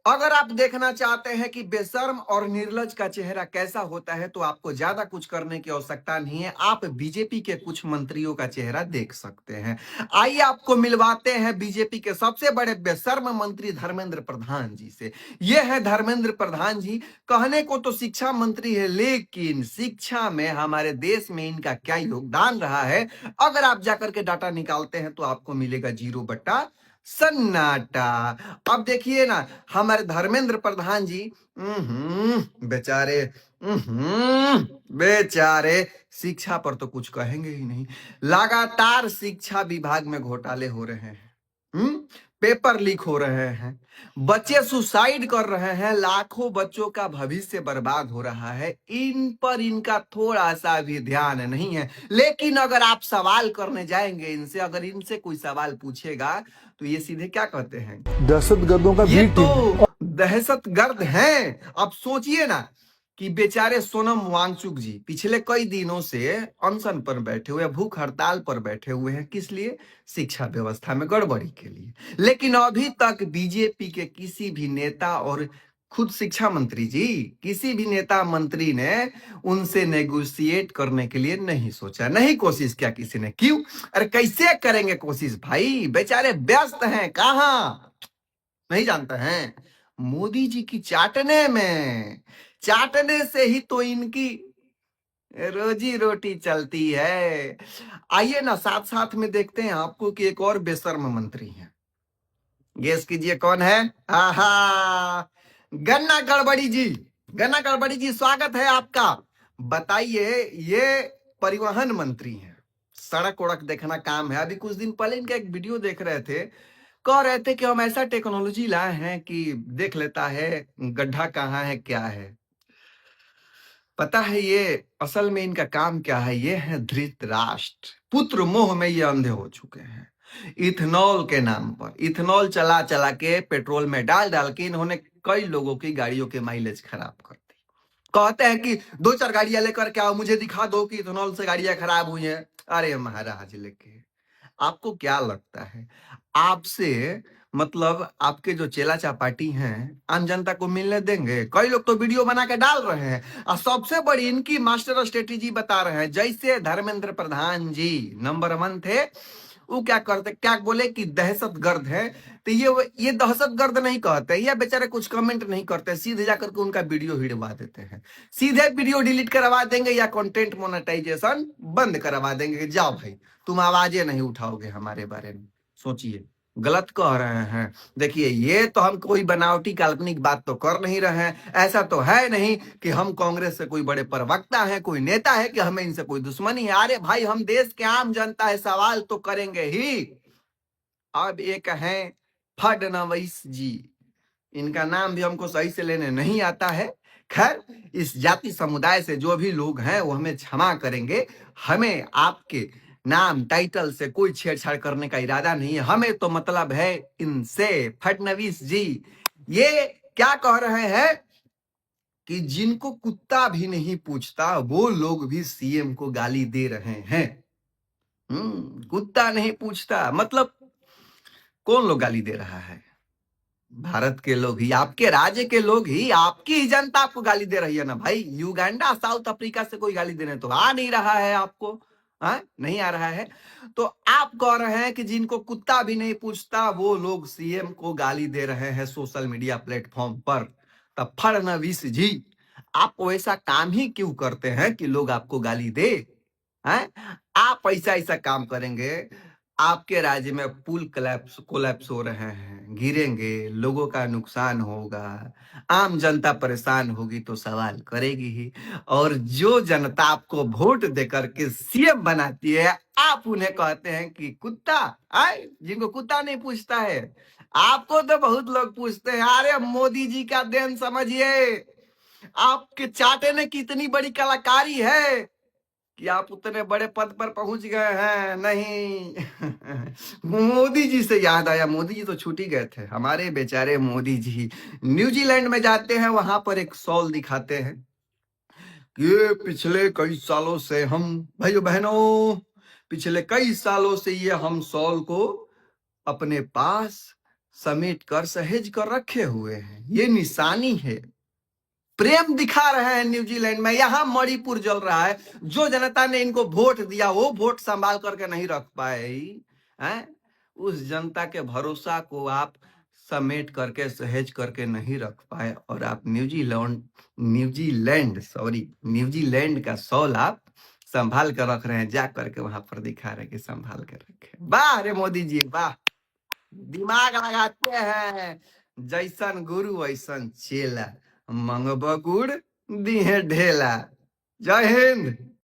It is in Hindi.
अगर आप देखना चाहते हैं कि बेशर्म और निर्लज का चेहरा कैसा होता है तो आपको ज्यादा कुछ करने की आवश्यकता नहीं है। आप बीजेपी के कुछ मंत्रियों का चेहरा देख सकते हैं। आइए आपको मिलवाते हैं बीजेपी के सबसे बड़े बेशर्म मंत्री धर्मेंद्र प्रधान जी से। ये है धर्मेंद्र प्रधान जी। कहने को तो शिक्षा मंत्री है, लेकिन शिक्षा में हमारे देश में इनका क्या योगदान रहा है, अगर आप जाकर के डाटा निकालते हैं तो आपको मिलेगा 0/सन्नाटा। अब देखिए ना, हमारे धर्मेंद्र प्रधान जी बेचारे बेचारे शिक्षा पर तो कुछ कहेंगे ही नहीं। लगातार शिक्षा विभाग में घोटाले हो रहे हैं, पेपर लीक हो रहे हैं, बच्चे सुसाइड कर रहे हैं, लाखों बच्चों का भविष्य बर्बाद हो रहा है। इन पर इनका थोड़ा सा भी ध्यान नहीं है। लेकिन अगर आप सवाल करने जाएंगे इनसे, अगर इनसे कोई सवाल पूछेगा तो ये सीधे क्या कहते हैं, दहशतगर्दों का ये बी टीम। तो दहशतगर्द हैं। अब सोचिए ना कि बेचारे सोनम वांगचुक जी पिछले कई दिनों से अनशन पर बैठे हुए, भूख हड़ताल पर बैठे हुए हैं। किस लिए? शिक्षा व्यवस्था में गड़बड़ी के लिए। लेकिन अभी तक बीजेपी के किसी भी नेता और खुद शिक्षा मंत्री जी, किसी भी नेता मंत्री ने उनसे नेगोशिएट करने के लिए नहीं सोचा, नहीं कोशिश किया किसी ने। क्यों? अरे कैसे करेंगे कोशिश भाई, बेचारे व्यस्त हैं। कहाँ नहीं जानते हैं? मोदी जी की चाटने से ही तो इनकी रोजी रोटी चलती है। आइए ना साथ साथ में देखते हैं आपको कि एक और बेशर्म मंत्री है। गेस कीजिए कौन है? आहा, गन्ना गड़बड़ी जी। गन्ना गड़बड़ी जी, स्वागत है आपका। बताइए, ये परिवहन मंत्री हैं, सड़क वड़क देखना काम है। अभी कुछ दिन पहले इनका एक वीडियो देख रहे थे, कह रहे थे कि हम ऐसा टेक्नोलॉजी लाए हैं कि देख लेता है गड्ढा कहाँ है क्या है। पता है ये असल में इनका काम क्या है? ये है धृतराष्ट्र। पुत्र मोह में ये अंधे हो चुके हैं। इथेनॉल के नाम पर इथेनॉल चला चला के पेट्रोल में डाल डाल के इन्होंने कई लोगों की गाड़ियों के माइलेज खराब कर दी। कहते हैं कि 2-4 गाड़ियां लेकर के आओ, मुझे दिखा दो कि इथेनॉल से गाड़ियां खराब हुई हैं। अरे महाराज, लेके आपको क्या लगता है आपसे मतलब आपके जो चेला चापाटी हैं आम जनता को मिलने देंगे? कई लोग तो वीडियो बना के डाल रहे हैं और सबसे बड़ी इनकी मास्टर स्ट्रेटेजी बता रहे हैं। जैसे धर्मेंद्र प्रधान जी नंबर 1 थे, वो क्या करते, क्या बोले कि दहशतगर्द है। तो ये दहशतगर्द नहीं कहते, ये बेचारे कुछ कमेंट नहीं करते, सीधे जाकर के उनका वीडियो हिड़वा देते हैं। सीधे वीडियो डिलीट करवा देंगे या कंटेंट मोनेटाइजेशन बंद करवा देंगे। जाओ भाई, तुम आवाजें नहीं उठाओगे हमारे बारे में। सोचिए, गलत कह रहे हैं। देखिए, ये तो हम कोई बनावटी काल्पनिक बात तो कर नहीं रहे हैं। ऐसा तो है नहीं कि हम कांग्रेस से कोई बड़े प्रवक्ता हैं, कोई नेता है कि हमें इनसे कोई दुश्मनी है। अरे भाई, हम देश के आम जनता है, सवाल तो करेंगे ही। अब एक है फडणवीस जी, इनका नाम भी हमको सही से लेने नहीं आता है। खैर, इस जाति समुदाय से जो भी लोग हैं वो हमें क्षमा करेंगे। हमें आपके नाम टाइटल से कोई छेड़छाड़ करने का इरादा नहीं है। हमें तो मतलब है इनसे। फडणवीस जी ये क्या कह रहे हैं कि जिनको कुत्ता भी नहीं पूछता वो लोग भी सीएम को गाली दे रहे हैं। कुत्ता नहीं पूछता मतलब कौन लोग गाली दे रहा है? भारत के लोग ही, आपके राज्य के लोग ही, आपकी ही जनता आपको गाली दे रही है ना भाई। युगांडा, साउथ अफ्रीका से कोई गाली देने तो आ नहीं रहा है आपको। नहीं आ रहा है तो आप कह रहे हैं कि जिनको कुत्ता भी नहीं पूछता वो लोग सीएम को गाली दे रहे हैं सोशल मीडिया प्लेटफॉर्म पर। तब फडणवीस जी, आप वैसा काम ही क्यों करते हैं कि लोग आपको गाली दे? आप ऐसा ऐसा काम करेंगे, आपके राज्य में पुल कोलैप्स हो रहे हैं, गिरेंगे, लोगों का नुकसान होगा, आम जनता परेशान होगी तो सवाल करेगी ही। और जो जनता आपको वोट देकर के सीएम बनाती है, आप उन्हें कहते हैं कि कुत्ता। जिनको कुत्ता नहीं पूछता है, आपको तो बहुत लोग पूछते हैं। अरे मोदी जी का देन समझिए, आपके चाटे ने कितनी बड़ी कलाकारी है कि आप उतने बड़े पद पर पहुंच गए हैं। नहीं मोदी जी से याद आया, मोदी जी तो छूट ही गए थे हमारे बेचारे मोदी जी। न्यूजीलैंड में जाते हैं, वहां पर एक शॉल दिखाते हैं कि पिछले कई सालों से हम, भाइयों बहनों, पिछले कई सालों से ये हम शॉल को अपने पास समेट कर सहेज कर रखे हुए हैं। ये निशानी है, प्रेम दिखा रहे हैं न्यूजीलैंड में। यहां मणिपुर जल रहा है, जो जनता ने इनको वोट दिया वो वोट संभाल करके नहीं रख पाए हैं। उस जनता के भरोसा को आप समेट करके सहेज करके नहीं रख पाए, और आप न्यूजीलैंड का सॉल आप संभाल कर रख रहे हैं, जा करके वहां पर दिखा रहे हैं कि संभाल कर रखे। वाह रे मोदी जी, वाह, दिमाग लगाते हैं। जैसन गुरु वैसन चेला, मंगब गुड़ दिहे ढेला। जय हिंद।